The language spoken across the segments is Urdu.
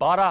12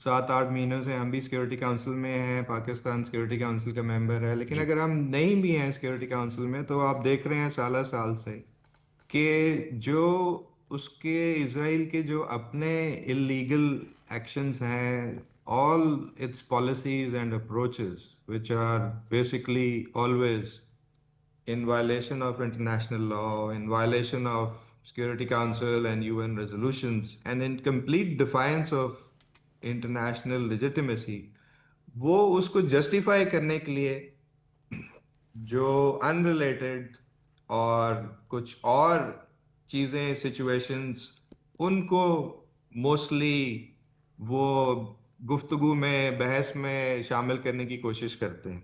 7-8 مہینوں سے ہم بھی سیکورٹی کاؤنسل میں ہیں، پاکستان سیکورٹی کاؤنسل کا ممبر ہے، لیکن اگر ہم نہیں بھی ہیں سیکورٹی کاؤنسل میں تو آپ دیکھ رہے ہیں سالہ سال سے کہ جو اس کے اسرائیل کے جو اپنے اللیگل ایکشنز ہیں، all its policies and approaches which are basically always in violation of international law, in violation of Security Council and UN resolutions, and in complete defiance of international legitimacy، وہ اس کو جسٹیفائی کرنے کے لیے جو ان ریلیٹڈ اور کچھ اور چیزیں سچویشنز ان کو موسٹلی وہ گفتگو میں بحث میں شامل کرنے کی کوشش کرتے ہیں.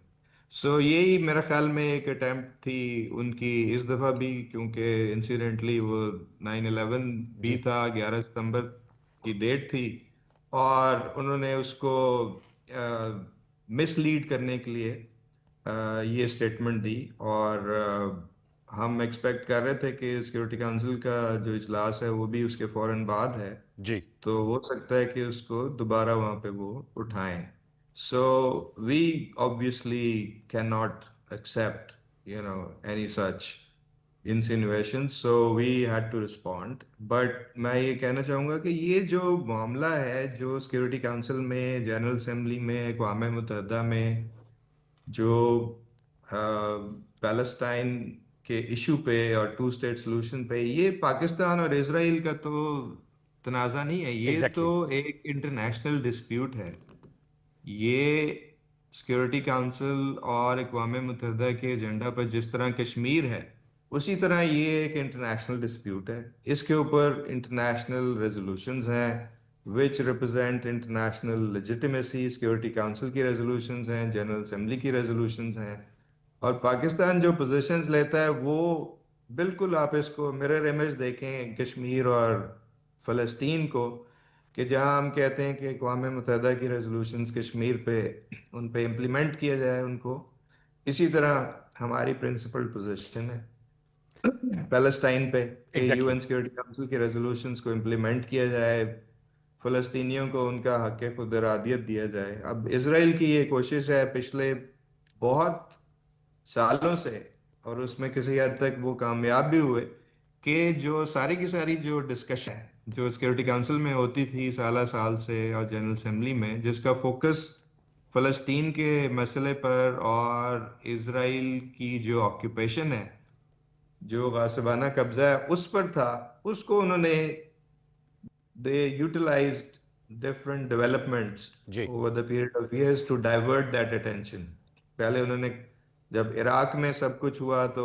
سو یہی میرا خیال میں ایک اٹیمپٹ تھی ان کی اس دفعہ بھی، کیونکہ انسیڈنٹلی وہ 9/11 بھی تھا، 11 ستمبر کی ڈیٹ تھی، اور انہوں نے اس کو مس لیڈ کرنے کے لیے یہ اسٹیٹمنٹ دی. اور ہم ایکسپیکٹ کر رہے تھے کہ سیکورٹی کاؤنسل کا جو اجلاس ہے وہ بھی اس کے فوراً بعد ہے، جی تو ہو سکتا ہے کہ اس کو دوبارہ وہاں پہ وہ اٹھائیں. سو وی obviously cannot accept any such insinuations, so we had to respond. But میں یہ کہنا چاہوں گا کہ یہ جو معاملہ ہے جو سیکورٹی کاؤنسل میں، جنرل اسمبلی میں، اقوام متحدہ میں جو پیلسٹائن کے ایشو پہ اور 2 اسٹیٹ سلوشن پہ، یہ پاکستان اور اسرائیل کا تو تنازع نہیں ہے، یہ تو Exactly. ایک انٹرنیشنل ڈسپیوٹ ہے. یہ سیکورٹی کاؤنسل اور اقوام متحدہ کے ایجنڈا پر جس طرح کشمیر ہے، اسی طرح یہ ایک انٹرنیشنل ڈسپیوٹ ہے. اس کے اوپر انٹرنیشنل ریزولوشنز ہیں which represent international legitimacy. Security council کی ریزولوشنز ہیں، جنرل اسمبلی کی ریزولوشنز ہیں، اور پاکستان جو پوزیشنز لیتا ہے وہ بالکل، آپ اس کو مرر امیج دیکھیں کشمیر اور فلسطین کو، کہ جہاں ہم کہتے ہیں کہ اقوام متحدہ کی ریزولوشنز کشمیر پہ ان پہ امپلیمنٹ کیا جائے ان کو، اسی طرح ہماری پرنسپل پوزیشن ہے پیلسٹائن پہ کہ Exactly. UN سیکورٹی کاؤنسل کی ریزولوشنز کو امپلیمنٹ کیا جائے، فلسطینیوں کو ان کا حق خود ارادیت دیا جائے. اب اسرائیل کی یہ کوشش ہے پچھلے بہت سالوں سے، اور اس میں کسی حد تک وہ کامیاب بھی ہوئے، کہ جو ساری کی ساری جو ڈسکشن ہے جو سیکورٹی کاؤنسل میں ہوتی تھی سالہ سال سے اور جنرل اسمبلی میں، جس کا فوکس فلسطین کے مسئلے پر اور اسرائیل کی جو آکیوپیشن ہے، جو غاصبانہ قبضہ ہے، اس پر تھا، اس کو انہوں نے they utilized different developments G over the period of years to divert that attention. پہلے انہوں نے جب عراق میں سب کچھ ہوا تو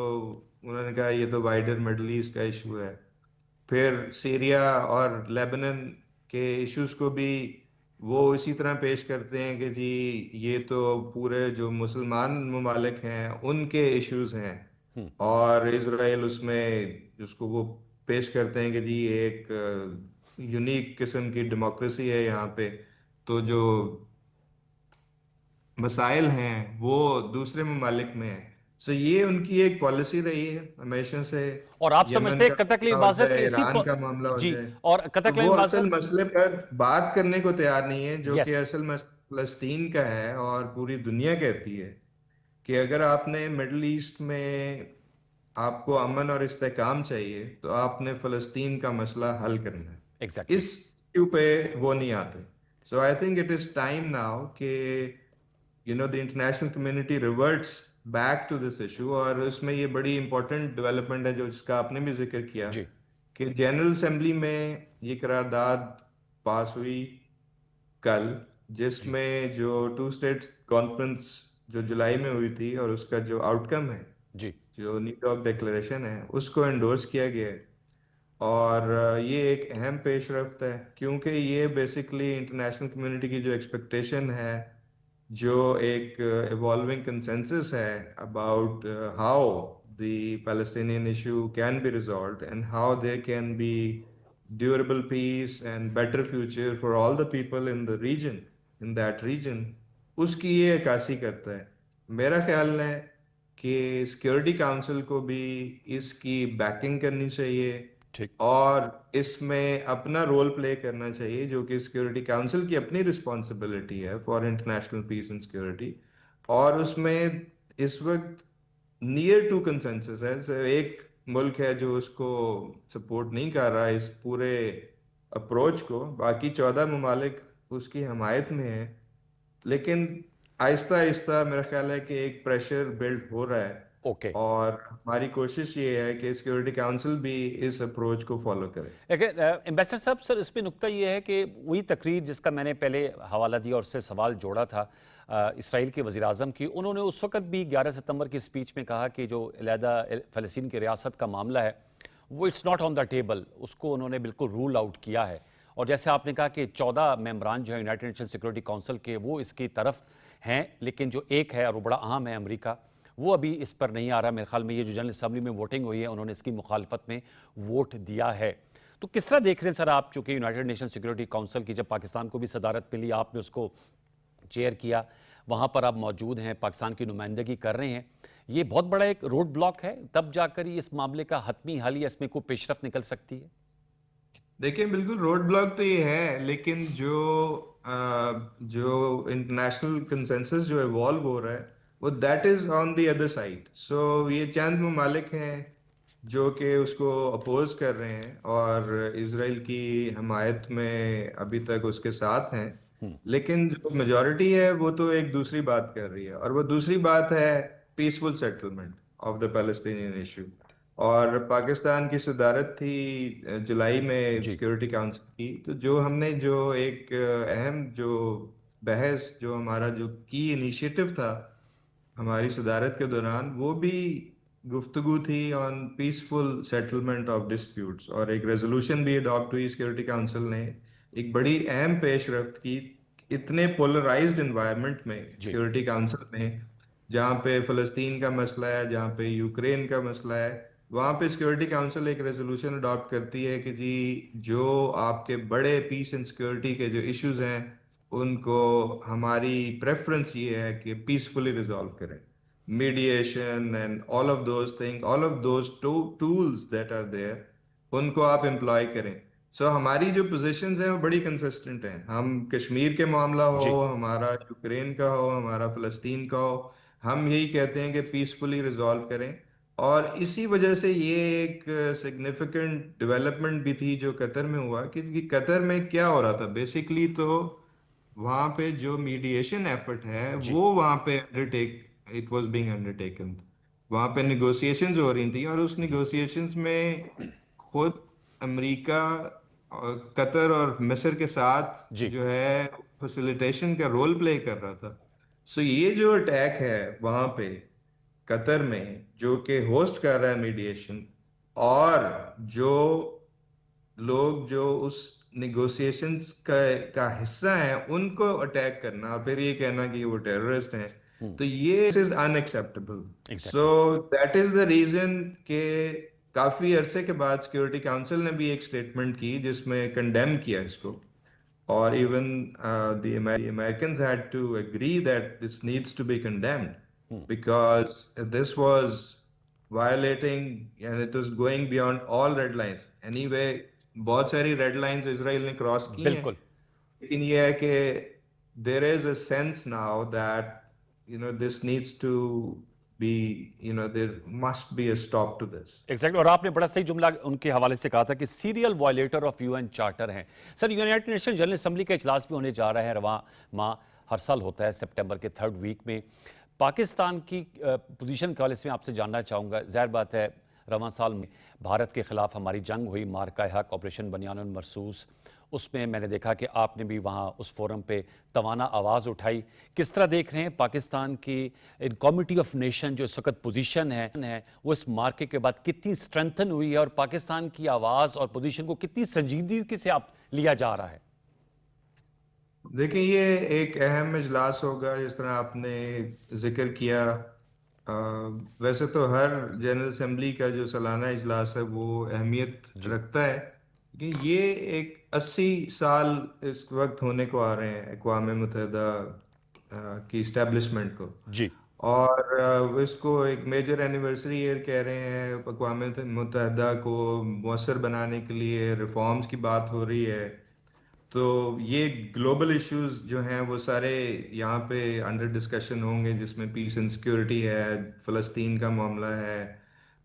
انہوں نے کہا یہ تو وائڈر مڈل ایسٹ کا ایشو ہے، پھر سیریا اور لیبنن کے ایشوز کو بھی وہ اسی طرح پیش کرتے ہیں کہ جی یہ تو پورے جو مسلمان ممالک ہیں ان کے ایشوز ہیں، اور اسرائیل اس میں جس کو وہ پیش کرتے ہیں کہ جی ایک یونیک قسم کی ڈیموکریسی ہے یہاں پہ، تو جو مسائل ہیں وہ دوسرے ممالک میں ہیں. سو یہ ان کی ایک پالیسی رہی ہے ہمیشہ سے. اور آپ یمن سمجھتے ہیں کا قطع معاملہ کلیم ہو بازت جائے، کے ایران کا معاملہ ہو جی، جائے، اور قطع تو کلیم وہ اصل بازت مسئلے پر بات کرنے کو تیار نہیں ہے، جو کہ یس اصل مسئلہ فلسطین کا ہے. اور پوری دنیا کہتی ہے کہ اگر آپ نے مڈل ایسٹ میں آپ کو امن اور استحکام چاہیے تو آپ نے فلسطین کا مسئلہ حل کرنا ہے. ایگزیکٹلی. اس ایشو پہ وہ نہیں آتے. So I think it is time now کہ the international community reverts back to this issue. اور اس میں یہ بڑی امپورٹنٹ ڈیولپمنٹ ہے جو جس کا آپ نے بھی ذکر کیا جی کہ جنرل اسمبلی میں یہ قرارداد پاس ہوئی کل، جس میں جو 2 اسٹیٹ کانفرنس جو جولائی میں ہوئی تھی اور اس کا جو آؤٹ کم ہے، جی جو نیو یارک ڈیکلیریشن ہے، اس کو انڈورس کیا گیا ہے. اور یہ ایک اہم پیش رفت ہے کیونکہ یہ بیسکلی انٹرنیشنل کمیونٹی کی جو ایکسپیکٹیشن ہے، جو ایک ایوالونگ کنسنسس ہے about how the Palestinian issue can be resolved and how there can be durable peace and better future for all the people in the region, in that region, اس کی یہ عکاسی کرتا ہے. میرا خیال ہے کہ سیکورٹی کاؤنسل کو بھی اس کی بیکنگ کرنی چاہیے، ٹھیک. اور اس میں اپنا رول پلے کرنا چاہیے جو کہ سیکورٹی کاؤنسل کی اپنی رسپانسبلٹی ہے for international peace and security. اور اس میں اس وقت نیئر ٹو کنسنسس ہے. ایک ملک ہے جو اس کو سپورٹ نہیں کر رہا اس پورے اپروچ کو، باقی 14 ممالک اس کی حمایت میں ہیں. لیکن آہستہ آہستہ میرا خیال ہے کہ ایک پریشر بلڈ ہو رہا ہے، اوکے. اور ہماری کوشش یہ ہے کہ سیکورٹی کاؤنسل بھی اس اپروچ کو فالو کرے. ایمبیسڈر صاحب، سر اس میں نکتہ یہ ہے کہ وہی تقریر جس کا میں نے پہلے حوالہ دیا اور اس سے سوال جوڑا تھا اسرائیل کے وزیر اعظم کی، انہوں نے اس وقت بھی 11 ستمبر کی اسپیچ میں کہا کہ جو علیحدہ فلسطین کی ریاست کا معاملہ ہے وہ it's not on the table, اس کو انہوں نے بالکل رول آؤٹ کیا ہے. اور جیسے آپ نے کہا کہ 14 ممبران جو ہیں یونائٹڈ نیشن سیکورٹی کونسل کے وہ اس کی طرف ہیں، لیکن جو ایک ہے اور وہ بڑا اہم ہے امریکہ، وہ ابھی اس پر نہیں آ رہا. میرے خیال میں یہ جو جنرل اسمبلی میں ووٹنگ ہوئی ہے انہوں نے اس کی مخالفت میں ووٹ دیا ہے. تو کس طرح دیکھ رہے ہیں سر آپ، چونکہ یونائٹڈ نیشن سیکورٹی کونسل کی جب پاکستان کو بھی صدارت ملی، آپ نے اس کو چیئر کیا، وہاں پر آپ موجود ہیں، پاکستان کی نمائندگی کر رہے ہیں، یہ بہت بڑا ایک روڈ بلاک ہے، تب جا کر ہی اس معاملے کا حتمی حل یا اس میں کوئی پیش رفت نکل سکتی ہے؟ دیکھیں بالکل روڈ بلاک تو یہ ہے، لیکن جو انٹرنیشنل کنسنسس جو ایوالو ہو رہا ہے وہ that is on the other side. So یہ چند ممالک ہیں جو کہ اس کو اپوز کر رہے ہیں اور اسرائیل کی حمایت میں ابھی تک اس کے ساتھ ہیں. لیکن جو میجورٹی ہے وہ تو ایک دوسری بات کر رہی ہے، اور وہ دوسری بات ہے peaceful settlement of the Palestinian issue. اور پاکستان کی صدارت تھی جولائی میں سیکورٹی کاؤنسل کی، تو جو ہم نے جو ایک اہم جو بحث جو ہمارا جو کی انیشیٹو تھا ہماری صدارت کے دوران، وہ بھی گفتگو تھی آن پیسفل سیٹلمنٹ آف ڈسپیوٹس، اور ایک ریزولوشن بھی اڈاپٹ ہوئی سیکورٹی کاؤنسل نے. ایک بڑی اہم پیش رفت کی اتنے پولرائزڈ انوائرمنٹ میں سیکورٹی کاؤنسل میں، جہاں پہ فلسطین کا مسئلہ ہے، جہاں پہ یوکرین کا مسئلہ ہے، وہاں پہ سیکورٹی کاؤنسل ایک ریزولوشن اڈاپٹ کرتی ہے کہ جی جو آپ کے بڑے پیس اینڈ سیکورٹی کے جو ایشوز ہیں ان کو ہماری پریفرنس یہ ہے کہ پیسفلی ریزالو کریں. Mediation and all of those thing, all of those tools that are there, ان کو آپ امپلائی کریں. سو ہماری جو پوزیشنز ہیں وہ بڑی کنسسٹنٹ ہیں. ہم کشمیر کے معاملہ ہو، ہمارا یوکرین کا ہو، ہمارا فلسطین کا ہو، ہم یہی کہتے ہیں کہ پیسفلی ریزالو کریں. اور اسی وجہ سے یہ ایک سگنیفیکنٹ ڈیولپمنٹ بھی تھی جو قطر میں ہوا، کہ قطر میں کیا ہو رہا تھا بیسیکلی، تو وہاں پہ جو میڈیشن ایفرٹ ہے وہ وہاں پہ اٹ واز بینگ انڈرٹیکن. وہاں پہ نیگوسیشنز ہو رہی تھیں، اور اس نیگوسیشنز میں خود امریکہ اور قطر اور مصر کے ساتھ جو ہے فیسیلیٹیشن کا رول پلے کر رہا تھا. سو یہ جو اٹیک ہے وہاں پہ قطر میں جو کہ ہوسٹ کر رہا ہے میڈیشن، اور جو لوگ جو اس نیگوسیشنز کا حصہ ہیں ان کو اٹیک کرنا اور پھر یہ کہنا کہ وہ ٹیررسٹ ہیں، تو یہ is unacceptable. So that is the reason کہ کافی عرصے کے بعد سیکورٹی کاؤنسل نے بھی ایک اسٹیٹمنٹ کی جس میں کنڈیم کیا اس کو، اور even the Americans had to agree that this needs to be condemned because this was violating and it was going beyond all red lines. Anyway, بہت ساری ریڈ لائنز اسرائیل نے کراس کی ہیں، لیکن یہ ہے کہ there is a sense now that this needs to be, there must be a stop to this. Exactly. اور آپ نے بڑا صحیح جملہ ان کے حوالے سے کہا تھا کہ سیریل وائلیٹر آف UN چارٹر ہیں. سر یونائٹڈ نیشن جنرل اسمبلی کا اجلاس بھی ہونے جا رہا ہے رواں ماہ، ہر سال ہوتا ہے سپٹمبر کے 3rd ویک میں. پاکستان کی پوزیشن کے حوالے سے میں آپ سے جاننا چاہوں گا. ظاہر بات ہے رواں سال میں بھارت کے خلاف ہماری جنگ ہوئی، مارکہ حق، آپریشن بنیان المرصوص، اس میں میں نے دیکھا کہ آپ نے بھی وہاں اس فورم پہ توانا آواز اٹھائی. کس طرح دیکھ رہے ہیں پاکستان کی کمیٹی آف نیشن جو اس وقت پوزیشن ہے وہ اس مارکے کے بعد کتنی اسٹرینتھن ہوئی ہے، اور پاکستان کی آواز اور پوزیشن کو کتنی سنجیدگی سے آپ لیا جا رہا ہے؟ دیکھیں یہ ایک اہم اجلاس ہوگا جس طرح آپ نے ذکر کیا. ویسے تو ہر جنرل اسمبلی کا جو سالانہ اجلاس ہے وہ اہمیت رکھتا ہے، کہ یہ ایک 80 سال اس وقت ہونے کو آ رہے ہیں اقوام متحدہ کی اسٹیبلشمنٹ کو. اور اس کو ایک میجر اینیورسری ایئر کہہ رہے ہیں. اقوام متحدہ کو مؤثر بنانے کے لیے ریفارمز کی بات ہو رہی ہے. تو یہ گلوبل ایشوز جو ہیں وہ سارے یہاں پہ انڈر ڈسکشن ہوں گے، جس میں پیس اینڈ سیکورٹی ہے، فلسطین کا معاملہ ہے،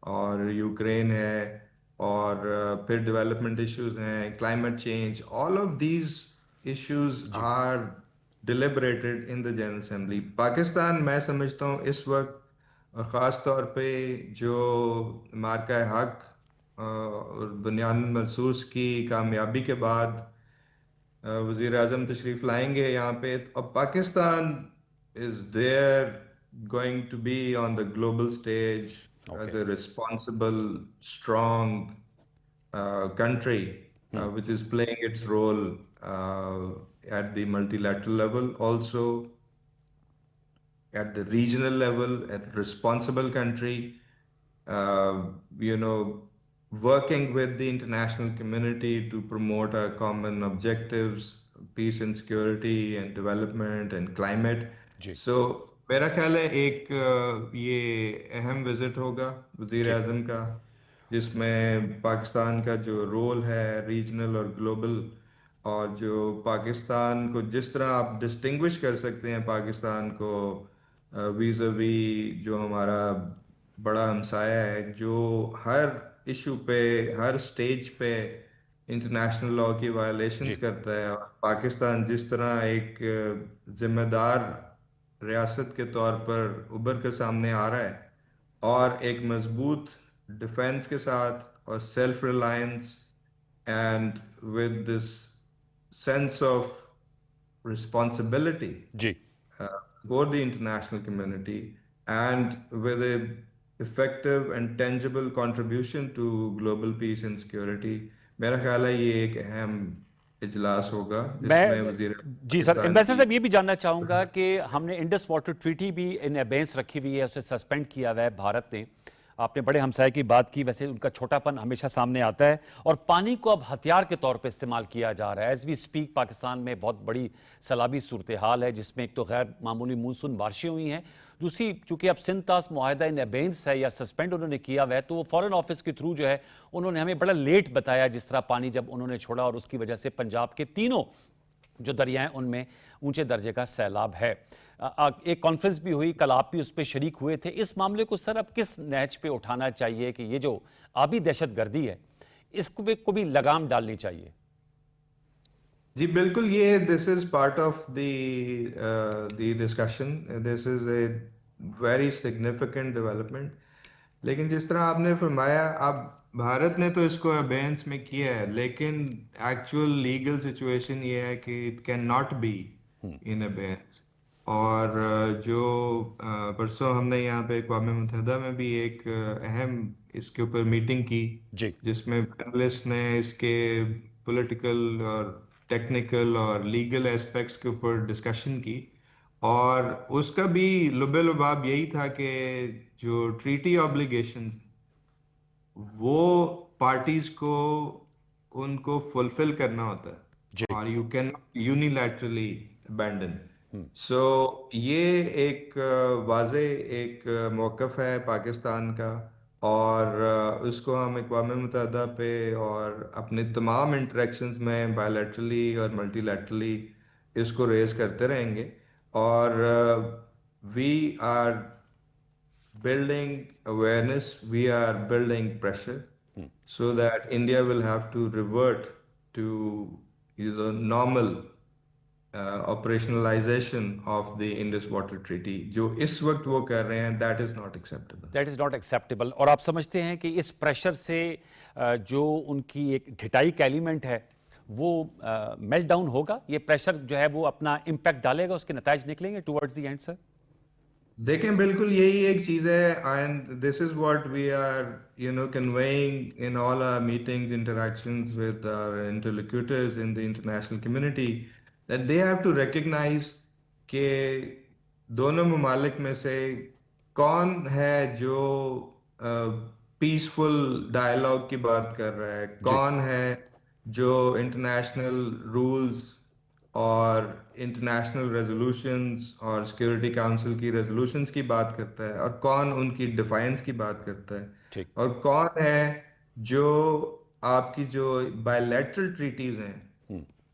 اور یوکرین ہے، اور پھر ڈیولپمنٹ ایشوز ہیں، climate change. All of these issues are deliberated in the general assembly. Pakistan میں سمجھتا ہوں اس وقت، اور خاص طور پہ جو مارکہ حق اور بنیاد مرصوص کی کامیابی کے بعد وزیر اعظم تشریف لائیں گے یہاں پہ، اور Pakistan is there going to be on the global stage as a responsible strong country which is playing its role at the multilateral level, also at the regional level, at responsible country, you know, working with the international community to promote our common objectives, peace and security and development and climate. So میرا خیال ہے ایک یہ اہم وزٹ ہوگا وزیر اعظم کا، جس میں پاکستان کا جو رول ہے ریجنل اور گلوبل، اور جو پاکستان کو جس طرح آپ ڈسٹنگوش کر سکتے ہیں پاکستان کو ویزاوی جو ہمارا بڑا ہمسایہ ہے، جو ہر ایشو پہ ہر سٹیج پہ انٹرنیشنل لاء کی وائلیشنز کرتا ہے، اور پاکستان جس طرح ایک ذمہ دار ریاست کے طور پر ابھر کر سامنے آ رہا ہے، اور ایک مضبوط ڈیفینس کے ساتھ اور self reliance and with this sense of responsibility جی for the international community and with a effective and tangible contribution to global peace and security. میرا خیال ہے یہ ایک اہم اجلاس ہوگا جس میں وزیر جی سر، ایمبیسڈر صاحب یہ بھی جاننا چاہوں گا کہ ہم نے انڈس واٹر ٹریٹی بھی ان ایبینس رکھی ہوئی ہے، اسے سسپینڈ کیا ہوا ہے بھارت نے. آپ نے بڑے ہمسائے کی بات کی، ویسے ان کا چھوٹا پن ہمیشہ سامنے آتا ہے، اور پانی کو اب ہتھیار کے طور پہ استعمال کیا جا رہا ہے. ایز وی اسپیک پاکستان میں بہت بڑی سیلابی صورتحال ہے، جس میں ایک تو غیر معمولی مونسون بارشیں ہوئی ہیں، دوسری چونکہ اب سنتاس معاہدہ ان ایبینس ہے یا سسپینڈ انہوں نے کیا ہوا ہے، تو وہ فورن آفس کے تھرو جو ہے انہوں نے ہمیں بڑا لیٹ بتایا جس طرح پانی جب انہوں نے چھوڑا، اور اس کی وجہ سے پنجاب کے تینوں جو دریائیں ان میں اونچے درجے کا سیلاب ہے. ایک کانفرنس بھی ہوئی کل، آپ بھی اس پہ شریک ہوئے تھے. اس معاملے کو سر اب کس نہج پہ اٹھانا چاہیے کہ یہ جو آبی دہشت گردی ہے اس کو بھی لگام ڈالنی چاہیے؟ جی بالکل، یہ this is part of the discussion, this is a very significant development. لیکن جس طرح آپ نے فرمایا، اب بھارت نے تو اس کو ابینس میں کیا ہے، لیکن ایکچوئل لیگل سچویشن یہ ہے کہ it can not be in abeyance. اور جو پرسوں ہم نے یہاں پہ اقوام متحدہ میں بھی ایک اہم اس کے اوپر میٹنگ کی، جی جس میں پینلسٹ نے اس کے پولیٹیکل اور ٹیکنیکل اور لیگل ایسپیکٹس کے اوپر ڈسکشن کی، اور اس کا بھی لب لباب یہی تھا کہ جو ٹریٹی آبلیگیشنز وہ پارٹیز کو ان کو فلفل کرنا ہوتا ہے، اور یو کین یونیلیٹرلی ابینڈن. سو یہ ایک واضح ایک موقف ہے پاکستان کا، اور اس کو ہم اقوام متحدہ پہ اور اپنے تمام انٹریکشنز میں بائیلیٹرلی اور ملٹی لیٹرلی اس کو ریز کرتے رہیں گے. اور we are building awareness, we are building pressure so that India will have to revert to the normal operationalization of the Indus Water Treaty. جو اس وقت وہ کر رہے ہیں that is not acceptable. That is not acceptable. اور آپ سمجھتے ہیں کہ اس پریشر سے جو ان کی ایک ڈھٹائی کا ایلیمنٹ ہے وہ میلٹ ڈاؤن ہوگا؟ یہ پریشر جو ہے وہ اپنا امپیکٹ ڈالے گا، اس کے نتائج نکلیں گے ٹورڈز دی اینڈ سر؟ دیکھیں بالکل یہی ایک چیز ہے، and this is what we are conveying in all our meetings, interactions with our interlocutors in the international community, that they have to recognize کہ دونوں ممالک میں سے کون ہے جو پیسفل ڈائلاگ کی بات کر رہا ہے، کون ہے جو انٹرنیشنل رولز اور انٹرنیشنل ریزولوشنز اور سیکورٹی کاؤنسل کی ریزولوشنز کی بات کرتا ہے، اور کون ان کی ڈیفائنس کی بات کرتا ہے، ٹھیک، اور کون ہے جو آپ کی جو بائیلیٹرل ٹریٹیز ہیں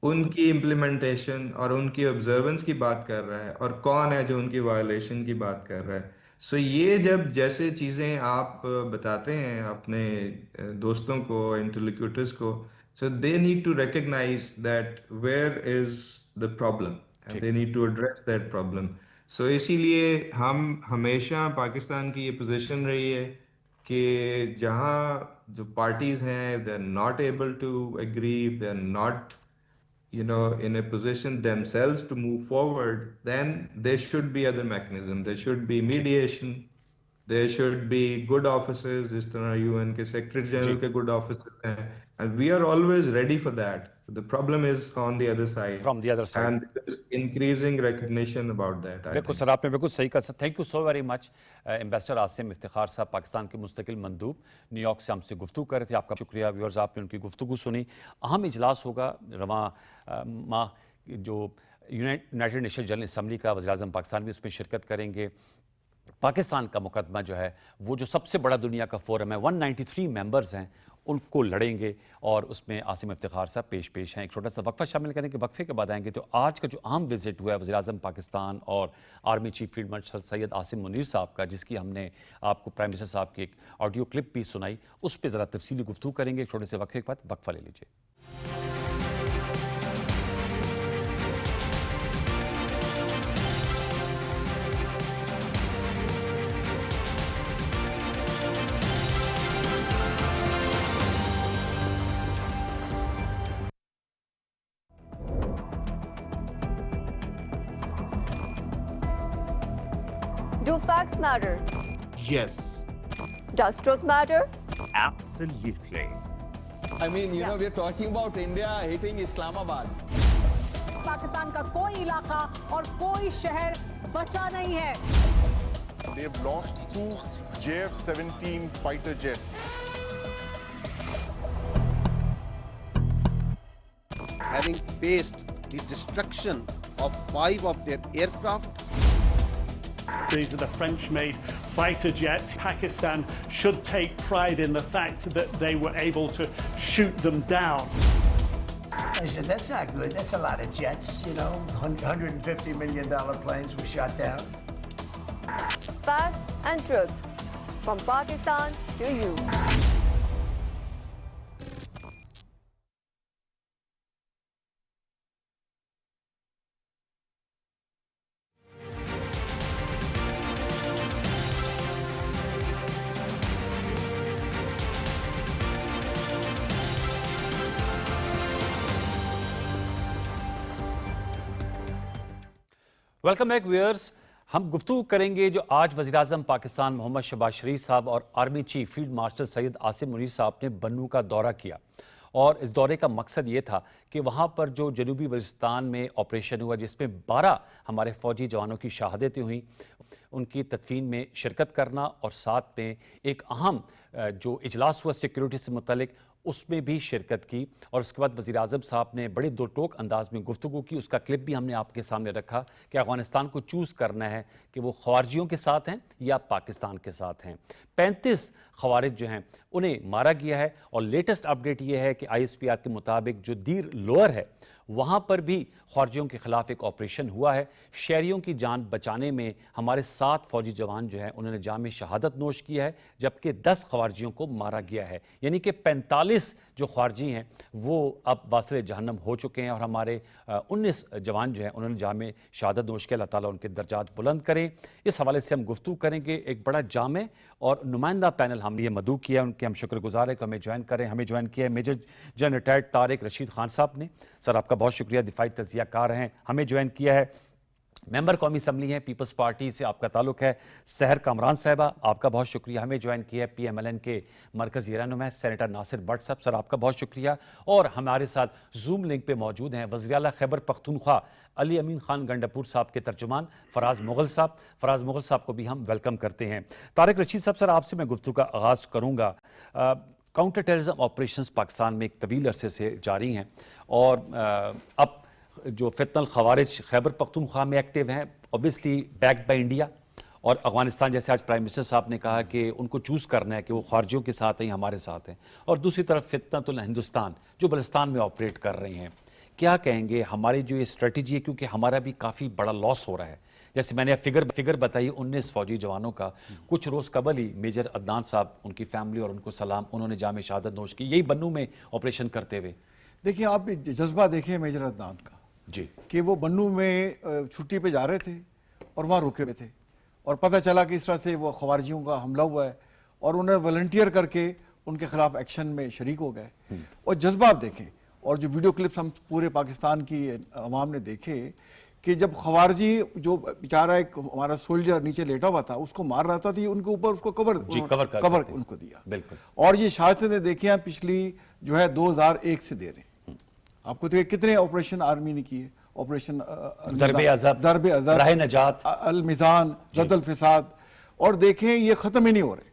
ان کی امپلیمنٹیشن اور ان کی آبزرونس کی بات کر رہا ہے، اور کون ہے جو ان کی وائلیشن کی بات کر رہا ہے. سو یہ جب جیسے چیزیں آپ بتاتے ہیں اپنے دوستوں کو، انٹرلوکیوٹرس کو، so they need to recognize that where is the problem and ٹھیک. They need to address that problem. So اسی لیے ہم ہمیشہ پاکستان کی یہ پوزیشن رہی ہے کہ جہاں جو پارٹیز ہیں they are not able to agree, they are not in a position themselves to move forward, then there should be other mechanism. There should be mediation. There should be good offices, جس طرح UN کے Secretary General کے good offices ہیں. And we are always ready for that. The problem is on the other side. From the other side. And there is increasing recognition about that, I بالکل think. سر، آپ نے بالکل صحیح کہا sir. Thank you so very much. Ambassador Asim Iftikhar Sahab Pakistan کے مستقل مندوب نیو یارک سے ہم سے گفتگو کر رہے تھے. آپ کا شکریہ. ویورز، آپ نے ان کی گفتگو سنی. اہم اجلاس ہوگا رواں ماہ جو یونائٹڈ نیشن جنرل اسمبلی کا، وزیر اعظم پاکستان بھی اس میں شرکت کریں گے. پاکستان کا مقدمہ جو ہے وہ جو سب سے بڑا دنیا کا فورم ہے، 193 ممبرز ہیں، ان کو لڑیں گے، اور اس میں عاصم افتخار صاحب پیش ہیں. ایک چھوٹا سا وقفہ شامل کریں گے. وقفے کے بعد آئیں گے تو آج کا جو اہم وزٹ ہوا ہے وزیر اعظم پاکستان اور army chief field marshal Syed Asim Munir صاحب کا، جس کی ہم نے آپ کو پرائم منسٹر صاحب کی ایک آڈیو کلپ بھی سنائی، اس پہ ذرا تفصیلی گفتگو کریں گے. ایک چھوٹے سے وقفے کے بعد وقفہ لے لیجیے. Do facts matter? Yes, Does truth matter? absolutely. I mean, we're talking about India hitting Islamabad. Pakistan کا کوئی علاقہ اور کوئی شہر بچا نہیں ہے. They've lost 2 JF-17 fighter jets. Having faced the destruction of 5 of their aircraft, these are the French-made fighter jets. Pakistan should take pride in the fact that they were able to shoot them down. I said, that's not good. That's a lot of jets, $150 million planes were shot down. Facts and truth. From Pakistan to you. Welcome back viewers. ہم گفتگو کریں گے جو آج وزیر اعظم پاکستان محمد شہباز شریف صاحب اور army chief field marshal Syed Asim Munir صاحب نے بنو کا دورہ کیا، اور اس دورے کا مقصد یہ تھا کہ وہاں پر جو جنوبی وزیرستان میں آپریشن ہوا جس میں 12 ہمارے فوجی جوانوں کی شہادتیں ہوئیں، ان کی تدفین میں شرکت کرنا، اور ساتھ میں ایک اہم جو اجلاس ہوا سیکیورٹی سے متعلق اس میں بھی شرکت کی. اور اس کے بعد وزیر اعظم صاحب نے بڑے دو ٹوک انداز میں گفتگو کی. اس کا کلپ بھی ہم نے آپ کے سامنے رکھا کہ افغانستان کو چوز کرنا ہے کہ وہ خوارجیوں کے ساتھ ہیں یا پاکستان کے ساتھ ہیں. 35 خوارج جو ہیں انہیں مارا گیا ہے، اور لیٹسٹ اپڈیٹ یہ ہے کہ آئی ایس پی آر کے مطابق جو دیر لوئر ہے وہاں پر بھی خوارجیوں کے خلاف ایک آپریشن ہوا ہے. شہریوں کی جان بچانے میں ہمارے 7 فوجی جوان جو ہیں انہوں نے جام شہادت نوش کیا ہے، جبکہ 10 خوارجیوں کو مارا گیا ہے. یعنی کہ 45 جو خوارجی ہیں وہ اب واصل جہنم ہو چکے ہیں، اور ہمارے 19 جوان جو ہیں انہوں نے جام شہادت نوش کیا. اللہ تعالیٰ ان کے درجات بلند کریں. اس حوالے سے ہم گفتگو کریں گے. ایک بڑا جامع اور نمائندہ پینل ہم نے یہ مدعو کیا، ان کے ہم شکر گزار ہیں کہ ہمیں جوائن کریں. ہمیں جوائن کیا ہے major general retired Tariq Rashid Khan صاحب نے. سر آپ کا بہت شکریہ، دفاعی تجزیہ کار ہیں. ہمیں جوائن کیا ہے ممبر قومی اسمبلی ہیں، پیپلز پارٹی سے آپ کا تعلق ہے، سحر کامران صاحبہ، آپ کا بہت شکریہ. ہمیں جوائن کیا ہے پی ایم ایل این کے مرکزی رہنما سینیٹر ناصر بٹ صاحب، سر آپ کا بہت شکریہ. اور ہمارے ساتھ زوم لنک پہ موجود ہیں وزیر اعلیٰ خیبر پختونخوا علی امین خان گنڈاپور صاحب کے ترجمان فراز مغل صاحب. فراز مغل صاحب کو بھی ہم ویلکم کرتے ہیں. طارق رشید صاحب، سر آپ سے میں گفتگو کا آغاز کروں گا. کاؤنٹر ٹیررزم آپریشنز پاکستان میں ایک طویل عرصے سے جاری ہیں، اور اب جو فتنہ الخوارج خیبر پختونخوا میں ایکٹیو ہیں، اوبیسلی بیکڈ بائی انڈیا، اور افغانستان جیسے آج پرائم منسٹر صاحب نے کہا کہ ان کو چوز کرنا ہے کہ وہ خارجیوں کے ساتھ ہیں یا ہمارے ساتھ ہیں، اور دوسری طرف فتنۃ الہندوستان جو بلوچستان میں آپریٹ کر رہے ہیں. کیا کہیں گے ہماری جو یہ اسٹریٹجی ہے، کیونکہ ہمارا بھی کافی بڑا لاس ہو رہا ہے. جیسے میں نے فگر بتائی 19 فوجی جوانوں کا، کچھ روز قبل ہی میجر عدنان صاحب، ان کی فیملی اور ان کو سلام، انہوں نے جام شہادت نوش کی یہی بنو میں آپریشن کرتے ہوئے. دیکھیں آپ جذبہ دیکھیں میجر عدنان کا، جی، کہ وہ بنو میں چھٹی پہ جا رہے تھے اور وہاں رکے ہوئے تھے، اور پتہ چلا کہ اس طرح سے وہ خوارجیوں کا حملہ ہوا ہے، اور انہیں والنٹیئر کر کے ان کے خلاف ایکشن میں شریک ہو گئے. اور جذبہ آپ دیکھیں، اور جو ویڈیو کلپس ہم پورے پاکستان کی عوام نے دیکھے کہ جب خوارجی جو بیچارہ ایک ہمارا سولجر نیچے لیٹا ہوا تھا اس کو مار رہا تھا، تو ان کے اوپر اس کو کور ان کو دیا. بالکل. اور یہ شہادتیں دیکھیں آپ پچھلی جو ہے 2001 سے دے رہے ہیں. آپ کو دیکھیں کتنے آپریشن آرمی نے کیے، آپریشن ضرب عذاب، راہ نجات، المیزان، رد الفساد، اور دیکھیں یہ ختم ہی نہیں ہو رہے.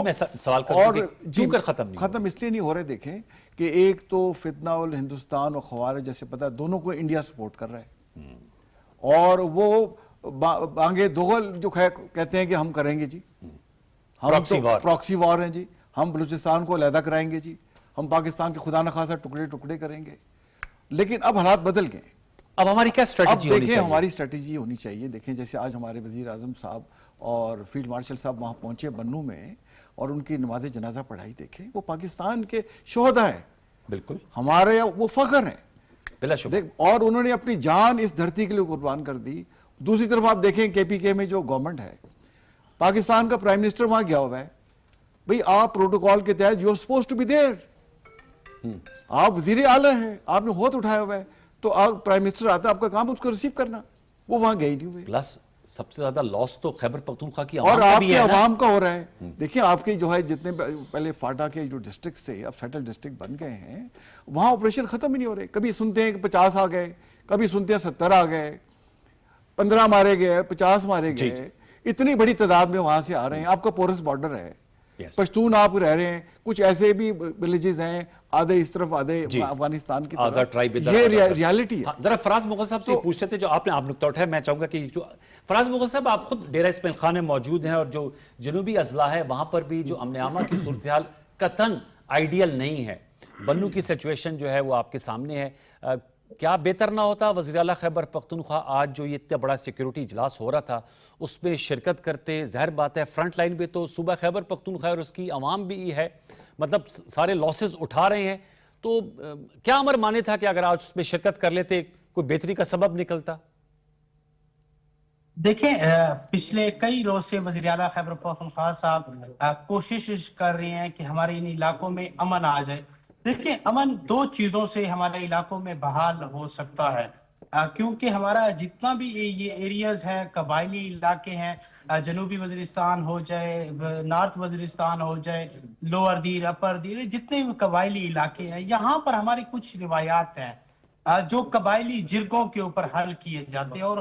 میں سوال کرتا ہوں کہ کیوں کر ختم اس لیے نہیں ہو رہے. دیکھیں کہ ایک تو فتنہ الہندوستان اور خوارج جیسے پتہ ہے دونوں کو انڈیا سپورٹ کر رہا ہے، اور وہ بانگے دوغل جو کہتے ہیں کہ ہم کریں گے جی، ہم پراکسی وار ہیں جی، ہم بلوچستان کو علیحدہ کرائیں گے جی، ہم پاکستان کے خدا نخواستہ ٹکڑے کریں گے. لیکن اب حالات بدل گئے. اب ہماری کیا اسٹریٹجی ہونی چاہیے؟ ہماری اسٹریٹجی ہونی چاہیے. دیکھیں جیسے آج ہمارے وزیر اعظم صاحب اور فیلڈ مارشل صاحب وہاں پہنچے بنو میں، اور ان کی نماز جنازہ پڑھائی. دیکھیں وہ پاکستان کے شہداء ہیں، بالکل ہمارے وہ فخر ہیں بلا شبہ، اور انہوں نے اپنی جان اس دھرتی کے لیے قربان کر دی. دوسری طرف آپ دیکھیں KPK میں جو گورنمنٹ ہے، پاکستان کا پرائم منسٹر وہاں گیا ہوا ہے. بھئی آپ پروٹوکول کے تحت you are supposed to be there, آپ وزیر اعلیٰ ہیں، آپ نے ہاتھ اٹھایا ہوا ہے، تو آپ پرائم منسٹر آتا ہے، آپ کا کام اس کو ریسیو کرنا. وہ وہاں گئے نہیں ہوئے. پلس سب سے زیادہ لاس تو خیبر پختونخوا کی اور آپ کے عوام کا ہو رہا ہے. دیکھیں آپ کے جو ہے جتنے پہلے فاٹا کے جو ڈسٹرکٹس تھے اب سیٹل ڈسٹرکٹ بن گئے ہیں، وہاں آپریشن ختم ہی نہیں ہو رہے. کبھی سنتے ہیں کہ 50 آ گئے، کبھی سنتے ہیں 70 آ گئے، 15 مارے گئے، 50 مارے گئے. اتنی بڑی تعداد میں وہاں سے آ رہے ہیں. آپ کا پورس بارڈر ہے، پشتون آپ رہ رہے ہیں، کچھ ایسے بھی ولیجز ہیں، آدھے اس طرف آدھے افغانستان کی طرف. یہ ریالٹی ہے. ذرا فراز مغل صاحب سے پوچھتے تھے، جو آپ نے نکتہ اٹھایا، میں چاہوں گا کہ جو فراز مغل صاحب آپ خود ڈیرہ اسماعیل خان میں موجود ہیں، اور جو جنوبی اضلاع ہے وہاں پر بھی جو امن عامہ کی صورتحال قطعاً آئیڈیل نہیں ہے. بنو کی سچویشن جو ہے وہ آپ کے سامنے ہے. کیا بہتر نہ ہوتا وزیر اعلیٰ خیبر پختونخوا آج جو یہ اتنا بڑا سیکیورٹی اجلاس ہو رہا تھا اس میں شرکت کرتے؟ ظاہر بات ہے فرنٹ لائن پہ تو صوبہ خیبر پختونخوا اور اس کی عوام بھی ہے، مطلب سارے لاسز اٹھا رہے ہیں. تو کیا امر مانے تھا کہ اگر آج اس میں شرکت کر لیتے کوئی بہتری کا سبب نکلتا؟ دیکھیں پچھلے کئی روز سے وزیر اعلیٰ خیبر پختونخوا صاحب کوشش کر رہے ہیں کہ ہمارے ان علاقوں میں امن آ جائے. دیکھیں امن دو چیزوں سے ہمارے علاقوں میں بحال ہو سکتا ہے، کیونکہ ہمارا جتنا بھی یہ ایریاز ہیں، قبائلی علاقے ہیں، جنوبی وزیرستان ہو جائے، نارتھ وزیرستان ہو جائے، لوور دیر، اپر دیر، جتنے بھی قبائلی علاقے ہیں، یہاں پر ہماری کچھ روایات ہیں جو قبائلی جرگوں کے اوپر حل کیے جاتے ہیں. اور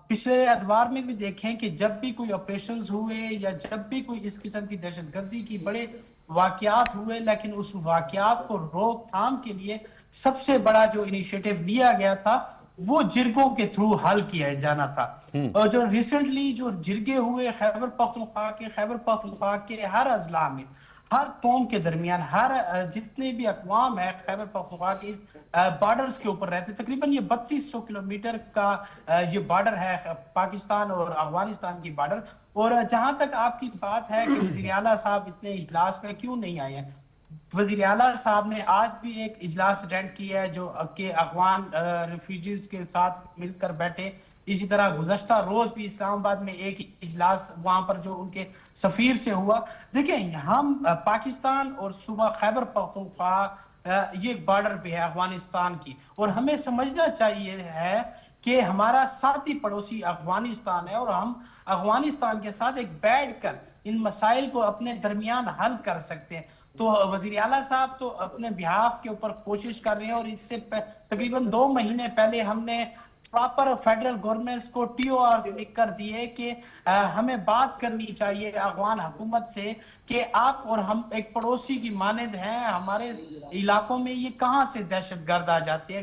پچھلے ادوار میں بھی دیکھیں کہ جب بھی کوئی آپریشنز ہوئے یا جب بھی کوئی اس قسم کی دہشت گردی کی بڑے واقعات ہوئے، لیکن اس واقعات کو روک تھام کے لیے سب سے بڑا جو انیشیٹو لیا گیا تھا وہ جرگوں کے تھرو حل کیا جانا تھا. اور جو ریسنٹلی جو جرگے ہوئے خیبر پختونخوا کے ہر اضلاع میں، ہر قوم کے درمیان، ہر جتنے بھی اقوام ہیں خیبر پختونخوا کے بارڈرز کے اوپر رہتے، تقریباً یہ 3200 کلومیٹر کا یہ بارڈر ہے پاکستان اور افغانستان کی بارڈر. اور جہاں تک آپ کی بات ہے کہ وزیر اعلیٰ صاحب اتنے اجلاس میں کیوں نہیں آئے ہیں، وزیر اعلیٰ صاحب نے آج بھی ایک اجلاس اٹینڈ کیا ہے جو کہ افغان ریفیوجیز کے ساتھ مل کر بیٹھے. اسی طرح گزشتہ روز بھی اسلام آباد میں ایک اجلاس وہاں پر جو ان کے سفیر سے ہوا. دیکھیں ہم پاکستان اور صوبہ خیبر پختونخوا یہ بارڈر پہ ہے افغانستان کی، اور ہمیں سمجھنا چاہیے ہے کہ ہمارا ساتھی پڑوسی افغانستان ہے، اور ہم افغانستان کے ساتھ ایک بیٹھ کر ان مسائل کو اپنے درمیان حل کر سکتے ہیں. تو وزیر اعلیٰ صاحب تو اپنے بہاف کے اوپر کوشش کر رہے ہیں، اور اس سے تقریباً 2 مہینے پہلے ہم نے پراپر فیڈرل گورنمنٹ کو TORs لکھ کر دیے کہ ہمیں بات کرنی چاہیے افغان حکومت سے کہ آپ اور ہم ایک پڑوسی کی مانند ہیں، ہمارے علاقوں میں یہ کہاں سے دہشت گرد آ جاتے ہیں،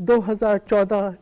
2014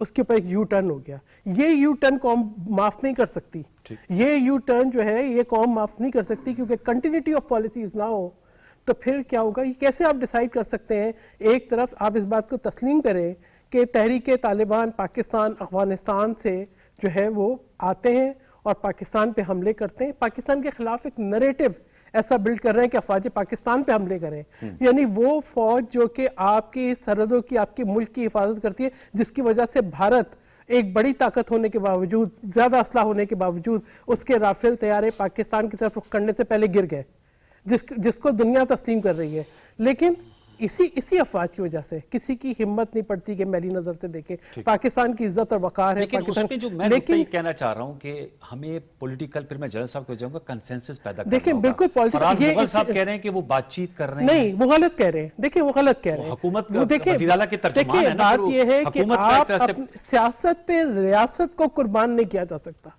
اس کے اوپر ایک یو ٹرن ہو گیا. یہ یو ٹرن قوم معاف نہیں کر سکتی, یہ یو ٹرن جو ہے یہ قوم معاف نہیں کر سکتی, کیونکہ کنٹینیوٹی آف پالیسیز نہ ہو تو پھر کیا ہوگا. یہ کیسے آپ ڈیسائیڈ کر سکتے ہیں؟ ایک طرف آپ اس بات کو تسلیم کریں کہ تحریک طالبان پاکستان افغانستان سے جو ہے وہ آتے ہیں اور پاکستان پہ حملے کرتے ہیں, پاکستان کے خلاف ایک نریٹو ایسا بلڈ کر رہے ہیں کہ افواج پاکستان پہ حملے کریں, یعنی وہ فوج جو کہ آپ کی سرحدوں کی, آپ کے ملک کی حفاظت کرتی ہے, جس کی وجہ سے بھارت ایک بڑی طاقت ہونے کے باوجود, زیادہ اسلحہ ہونے کے باوجود اس کے رافیل طیارے پاکستان کی طرف رخ کرنے سے پہلے گر گئے, جس کو دنیا تسلیم کر رہی ہے. لیکن اسی افواج کی وجہ سے کسی کی ہمت نہیں پڑتی کہ میری نظر سے دیکھیں پاکستان کی عزت اور وقار ہے. لیکن اس میں جو میں یہ کہنا چاہ رہا ہوں کہ ہمیں پولیٹیکل, پھر میں جنرل صاحب کو جاؤں گا, کنسنسس پیدا کرنا ہوگا. دیکھیں بالکل فرحان مغل صاحب کہہ رہے ہیں کہ وہ بات چیت کر رہے ہیں. نہیں, وہ غلط کہہ رہے ہیں. دیکھیں وہ غلط کہہ رہے ہیں. حکومت وزیر اعلیٰ کے ترجمان ہیں نا, بات یہ ہے کہ آپ سیاست پہ ریاست کو قربان نہیں کیا جا سکتا.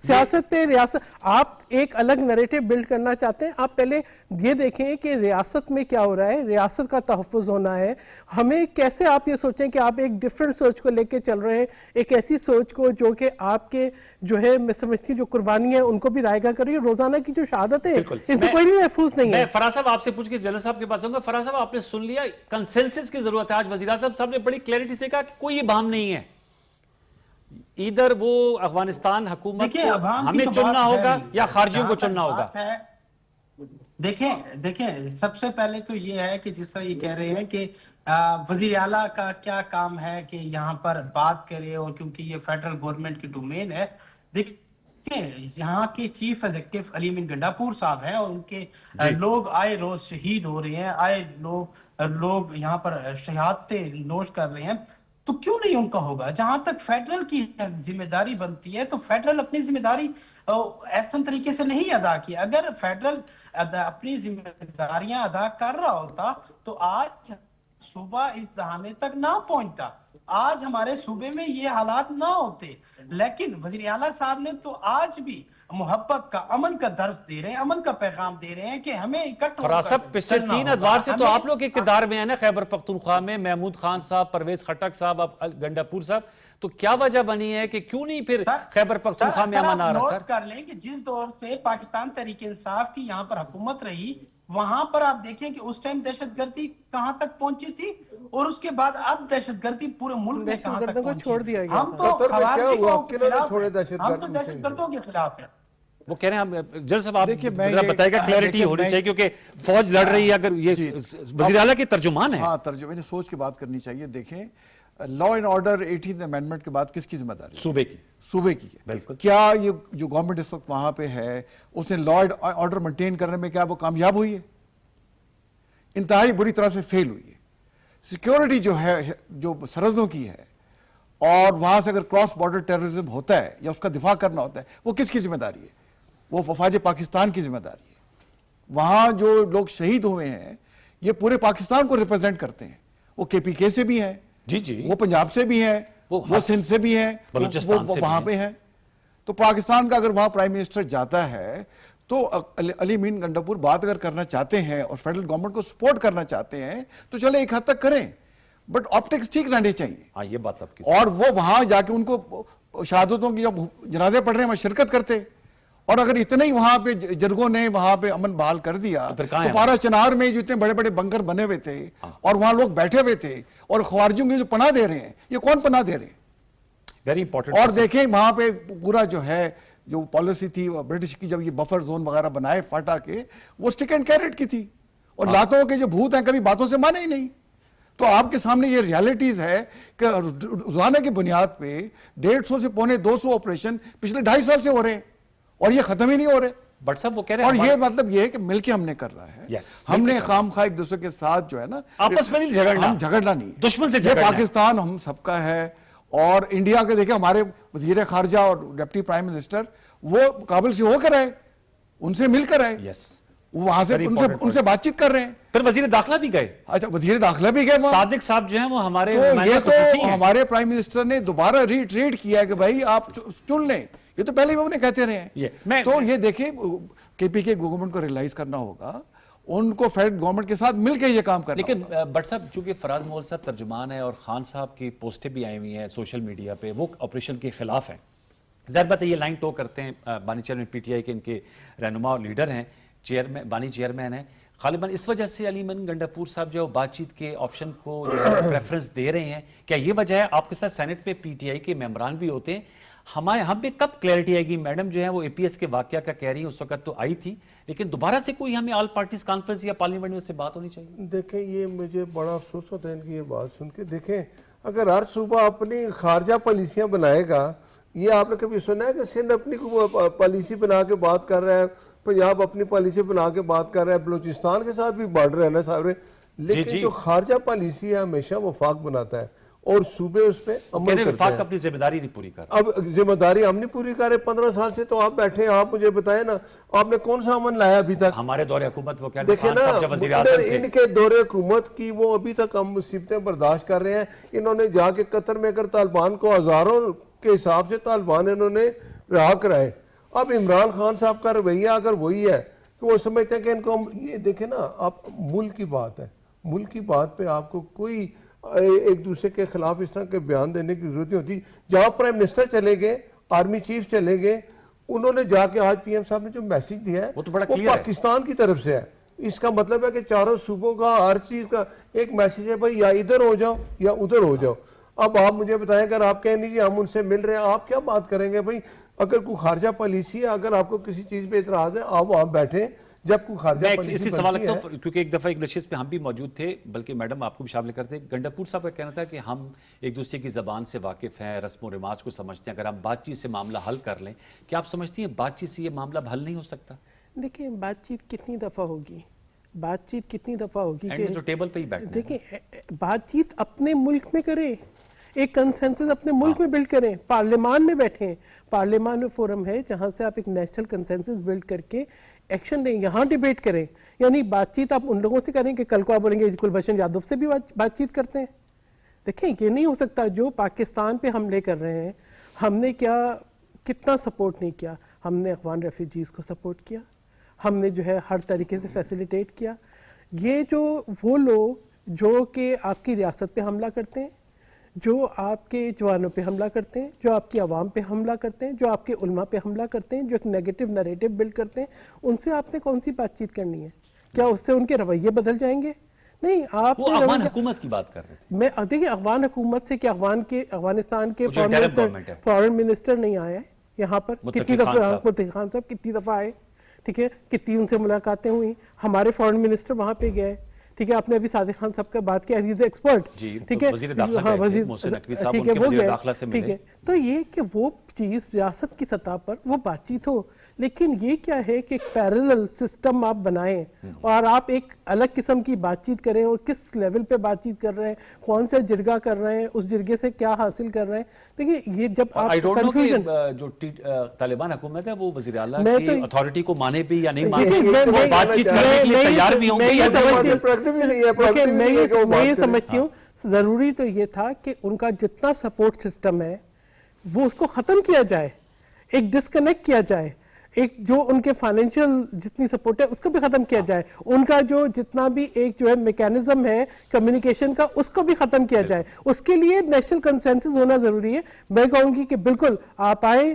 سیاست پہ ریاست, آپ ایک الگ نریٹو بلڈ کرنا چاہتے ہیں, آپ پہلے یہ دیکھیں کہ ریاست میں کیا ہو رہا ہے, ریاست کا تحفظ ہونا ہے. ہمیں کیسے آپ یہ سوچیں کہ آپ ایک ڈیفرنٹ سوچ کو لے کے چل رہے ہیں, ایک ایسی سوچ کو جو کہ آپ کے جو ہے میں سمجھتی جو قربانی ہے ان کو بھی رائے گاہ کر رہی ہے. روزانہ کی جو شہادت ہے اس سے کوئی بھی محفوظ نہیں ہے. میں فراز صاحب آپ سے پوچھ کے جنرل صاحب کے پاس آؤں گا. فراز صاحب آپ نے سن لیا کنسنسس کی ضرورت ہے. آج وزیر اعظم صاحب نے بڑی کلیئرٹی سے کہا کہ کوئی ابہام نہیں ہے, ادھر وہ افغانستان حکومت کو ہمیں چننا ہوگا یا خارجیوں کو چننا ہوگا. دیکھیں سب سے پہلے تو یہ ہے کہ جس طرح یہ کہہ رہے ہیں کہ وزیر اعلیٰ کا کیا کام ہے کہ یہاں پر بات کرے, اور کیونکہ یہ فیڈرل گورنمنٹ کی ڈومین ہے. دیکھیں یہاں کے چیف ایگزیکٹو علی امین گنڈاپور صاحب ہیں, اور ان کے لوگ آئے روز شہید ہو رہے ہیں, آئے لوگ یہاں پر شہادتیں نوش کر رہے ہیں, تو کیوں نہیں ان کا ہوگا؟ جہاں تک فیڈرل کی ذمہ داری بنتی ہے تو فیڈرل اپنی ذمہ داری ایسا طریقے سے نہیں ادا کی. اگر فیڈرل اپنی ذمہ داریاں ادا کر رہا ہوتا تو آج صوبہ اس دہانے تک نہ پہنچتا, آج ہمارے صوبے میں یہ حالات نہ ہوتے. لیکن وزیر اعلیٰ صاحب نے تو آج بھی محبت کا, امن کا درس دے رہے ہیں, امن کا پیغام دے رہے ہیں کہ ہمیں اکٹھ فراز صاحب پچھلے 3 ادوار سے تو آپ لوگ اقتدار میں ہیں نا خیبر پختونخوا میں, محمود خان صاحب, پرویز خٹک صاحب, گنڈاپور صاحب, تو کیا وجہ بنی ہے کہ کیوں نہیں پھر خیبر پختونخوا میں امن آ رہا؟ سر نوٹ کر لیں کہ جس دور سے پاکستان تحریک انصاف کی یہاں پر حکومت رہی, وہاں پر آپ دیکھیں کہ اس ٹائم دہشت گردی کہاں تک پہنچی تھی, اور اس کے بعد اب دہشت گردی پورے ملک میں کہاں تک پہنچی. ہم تو خوارجوں کے خلاف ہیں, ہم تو دہشت گردوں کے خلاف ہیں. وہ کہہ رہے ہیں جنرل صاحب آپ ذرا بتائے گا, کلیئرٹی ہونی چاہیے کیونکہ فوج لڑ رہی ہے, اگر یہ وزیر اعلیٰ کے ترجمان ہے. ہاں ترجمے نے سوچ کے بات کرنی چاہیے. دیکھیں law and order 18th amendment کے بعد کس کی ذمہ داری؟ صوبے کی ہے. بالکل. کیا یہ جو گورنمنٹ اس وقت وہاں پہ ہے اس نے لا اینڈ آرڈر مینٹین کرنے میں کیا وہ کامیاب ہوئی ہے؟ انتہائی بری طرح سے فیل ہوئی ہے. سیکیورٹی جو ہے جو سرحدوں کی ہے, اور وہاں سے اگر کراس بارڈر ٹیررزم ہوتا ہے یا اس کا دفاع کرنا ہوتا ہے, وہ کس کی ذمہ داری ہے؟ وہ افواج پاکستان کی ذمہ داری ہے. وہاں جو لوگ شہید ہوئے ہیں یہ پورے پاکستان کو ریپرزینٹ کرتے ہیں. وہ KPK سے بھی ہیں, وہ پنجاب سے بھی ہیں, وہ سندھ سے بھی ہیں, وہ وہاں پہ ہیں. تو پاکستان کا اگر وہاں پرائم منسٹر جاتا ہے تو علی امین گنڈاپور بات اگر کرنا چاہتے ہیں اور فیڈرل گورنمنٹ کو سپورٹ کرنا چاہتے ہیں تو چلے ایک حد تک کریں, بٹ آپٹکس ٹھیک رہنے چاہیے. یہ بات آپ کی, اور وہ وہاں جا کے ان کو شہادتوں کی جب جنازے پڑھ رہے ہیں وہاں شرکت کرتے, اور اگر اتنے ہی وہاں پہ جرگوں نے وہاں پہ امن بحال کر دیا تو پارا چنار میں جو اتنے بڑے بڑے بنکر بنے ہوئے تھے اور وہاں لوگ بیٹھے ہوئے تھے اور خوارجوں کی جو پناہ دے رہے ہیں, یہ کون پناہ دے رہے ہیں؟ Very important. اور دیکھیں وہاں پہ پورا جو ہے جو پالیسی تھی برٹش کی, جب یہ بفر زون وغیرہ بنائے فاٹا کے, وہ سٹک اینڈ کیرٹ کی تھی, اور لاتوں کے جو بھوت ہیں کبھی باتوں سے مانے ہی نہیں. تو آپ کے سامنے یہ ریالٹیز ہے کہ روزانہ کی بنیاد پہ 150 سے پونے 200 آپریشن پچھلے 2.5 سال سے ہو رہے ہیں, اور یہ ختم ہی نہیں ہو رہے. بٹ صاحب وہ کہہ رہے ہیں, اور یہ مطلب یہ ہے کہ مل کے ہم نے کر رہا ہے, ہم نے خام خواہ ایک دوسرے کے ساتھ جو ہے نا آپس میں نہیں جھگڑنا, ہم جھگڑنا نہیں, دشمن سے یہ جھگڑنا. پاکستان ہم سب کا ہے. اور انڈیا کے دیکھیں ہمارے وزیر خارجہ اور ڈپٹی پرائم منسٹر وہ کابل سے ہو کر آئے, ان سے مل کر آئے, وہاں سے ان سے بات چیت کر رہے ہیں. پھر وزیر داخلہ بھی گئے. اچھا وزیر داخلہ بھی گئے. صادق صاحب جو ہیں وہ ہمارے, یہ تو ہمارے پرائم منسٹر نے دوبارہ ریٹریٹ کیا کہ بھائی آپ چن لیں. یہ تو پہلے ہی وہ انہیں کہتے رہے ہیں. تو یہ دیکھیں KPK گورنمنٹ کو ریلائز کرنا ہوگا, ان کو فیڈرل گورنمنٹ کے ساتھ مل کے یہ کام کرنا لیکن بٹ صاحب چونکہ فراز مول صاحب ترجمان ہے اور خان صاحب کی پوسٹیں بھی آئی ہوئی ہیں سوشل میڈیا پہ، وہ آپریشن کے خلاف ہیں، ظاہر بات ہے یہ لائن ٹو کرتے ہیں بانی چیئرمین پی ٹی آئی کے، ان کے رہنما اور لیڈر ہیں، بانی چیئرمین ہیں، غالباً اس وجہ سے علی من گنڈاپور صاحب جو بات چیت کے آپشن کو جو ہے پریفرنس دے رہے ہیں، کیا یہ وجہ ہے؟ آپ کے ساتھ سینٹ میں پی ٹی آئی کے ممبران بھی ہوتے ہیں، ہم پہ کب کلیئرٹی آئے گی؟ میڈم جو ہے وہ اے پی ایس کے واقعہ کا کہہ رہی ہیں، اس وقت تو آئی تھی، لیکن دوبارہ سے کوئی ہمیں آل پارٹیز کانفرنس یا پارلیمنٹ میں سے بات ہونی چاہیے۔ دیکھیں یہ مجھے بڑا افسوس ہوتا ہے ان کی یہ بات سن کے۔ دیکھیں اگر ہر صوبہ اپنی خارجہ پالیسیاں بنائے گا، یہ آپ نے کبھی سنا ہے کہ سندھ اپنی پالیسی بنا کے بات کر رہا ہے، پنجاب اپنی پالیسی بنا کے بات کر رہا ہے، بلوچستان کے ساتھ بھی بارڈر ہے نا سارے، لیکن جو خارجہ پالیسی ہے ہمیشہ وفاق بناتا ہے اور صوبے اس پہ عمل کرتے ہیں۔ وفاق اپنی ذمہ داری نہیں پوری کر رہا۔ اب ذمہ داری ہم نہیں پوری کر رہے، 15 سال سے تو آپ بیٹھے ہیں، آپ مجھے بتائیں نا آپ نے کون سا امن لایا ابھی تک؟ ہمارے دور حکومت وہ کہہ رہے دیکھیں ہیں، خان صاحب جب وزیر اعظم تھے، ان کے دور حکومت کی وہ ابھی تک ہم مصیبتیں برداشت کر رہے ہیں۔ انہوں نے جا کے قطر میں اگر طالبان کو ہزاروں کے حساب سے طالبان انہوں نے رہا کرائے۔ اب عمران خان صاحب کا رویہ اگر وہی ہے کہ وہ سمجھتے ہیں کہ ان کو یہ دیکھیں نا، آپ ملک کی بات ہے، ملک کی بات پہ آپ کو کوئی ایک دوسرے کے خلاف اس طرح کے بیان دینے کی ضرورت نہیں ہوتی۔ جہاں پرائم منسٹر چلے گئے، آرمی چیف چلے گئے، انہوں نے جا کے آج پی ایم صاحب نے جو میسیج دیا ہے وہ پاکستان کی طرف سے ہے۔ اس کا مطلب ہے کہ چاروں صوبوں کا ہر چیز کا ایک میسیج ہے، بھائی یا ادھر ہو جاؤ یا ادھر ہو جاؤ۔ اب آپ مجھے بتائیں اگر آپ کہیں نہیں جی ہم ان سے مل رہے ہیں، آپ کیا بات کریں گے؟ بھائی اگر کوئی خارجہ پالیسی ہے، اگر آپ کو کسی چیز پہ اعتراض ہے، آپ وہاں بیٹھیں۔ جب کوئی خارجہ پالیسی اسی سوال رکھتا ہوں کیونکہ ایک دفعہ ایک نشست پہ ہم بھی موجود تھے، بلکہ میڈم آپ کو بھی شامل کرتے، گنڈاپور صاحب کا کہنا تھا کہ ہم ایک دوسرے کی زبان سے واقف ہیں، رسم و رواج کو سمجھتے ہیں، اگر ہم بات چیت سے معاملہ حل کر لیں، کیا آپ سمجھتی ہیں بات چیت سے یہ معاملہ حل نہیں ہو سکتا؟ دیکھیں بات چیت کتنی دفعہ ہوگی، بات چیت کتنی دفعہ ہوگی کہ جو ٹیبل پہ ہی بیٹھے، دیکھیں بات چیت اپنے ملک میں کریں، ایک کنسنسس اپنے ملک میں بلڈ کریں، پارلیمان میں بیٹھیں، پارلیمان میں فورم ہے جہاں سے آپ ایک نیشنل کنسنسس بلڈ کر کے ایکشن لیں، یہاں ڈیبیٹ کریں۔ یعنی بات چیت آپ ان لوگوں سے کریں کہ کل کو آپ بولیں گے کلبھشن یادو سے بھی بات چیت کرتے ہیں۔ دیکھیں یہ نہیں ہو سکتا، جو پاکستان پہ حملے کر رہے ہیں، ہم نے کتنا سپورٹ نہیں کیا، ہم نے افغان ریفیوجیز کو سپورٹ کیا، ہم نے جو ہے ہر طریقے سے فیسیلیٹیٹ کیا۔ یہ جو وہ لوگ جو کہ آپ کی ریاست پہ حملہ کرتے ہیں، جو آپ کے جوانوں پہ حملہ کرتے ہیں، جو آپ کی عوام پہ حملہ کرتے ہیں، جو آپ کے علماء پہ حملہ کرتے ہیں، جو ایک نیگیٹو نریٹو بلڈ کرتے ہیں، ان سے آپ نے کون سی بات چیت کرنی ہے؟ کیا اس سے ان کے رویے بدل جائیں گے؟ نہیں، آپ وہ افغان حکومت کی بات کر رہے تھے۔ میں دیکھیں افغان حکومت سے کہ افغانستان کے فارن منسٹر نہیں آئے یہاں پر، کتنی دفعہ متقی خان صاحب کتنی دفعہ آئے، ٹھیک ہے، کتنی ان سے ملاقاتیں ہوئیں، ہمارے فارن منسٹر وہاں پہ گئے، ٹھیک ہے، آپ نے ابھی صادق خان صاحب کا بات کیا، ہی از ایکسپرٹ، ٹھیک ہے، ٹھیک ہے، تو یہ کہ وہ چیز ریاست کی سطح پر وہ بات چیت ہو، لیکن یہ کیا ہے کہ ایک پیرلل سسٹم آپ بنائیں اور آپ ایک الگ قسم کی بات چیت کریں، اور کس لیول پہ بات چیت کر رہے ہیں، کون سے جرگہ کر رہے ہیں، اس جرگے سے کیا حاصل کر رہے ہیں۔ دیکھیں یہ جب آپ کنفیوژن، جو طالبان حکومت ہے وہ وزیر اعلیٰ کی اتھارٹی کو مانے بھی یا نہیں مانے، بات چیت کرنے کے لیے تیار بھی ہوں گے۔ میں یہ سمجھتی ہوں ضروری تو یہ تھا کہ ان کا جتنا سپورٹ سسٹم ہے وہ اس کو ختم کیا جائے، ایک ڈسکنیکٹ کیا جائے، ایک جو ان کے فائنینشیل جتنی سپورٹ ہے اس کو بھی ختم کیا جائے، ان کا جو جتنا بھی ایک جو ہے میکینزم ہے کمیونیکیشن کا اس کو بھی ختم کیا جائے۔ اس کے لیے نیشنل کنسنسس ہونا ضروری ہے۔ میں کہوں گی کہ بالکل آپ آئیں،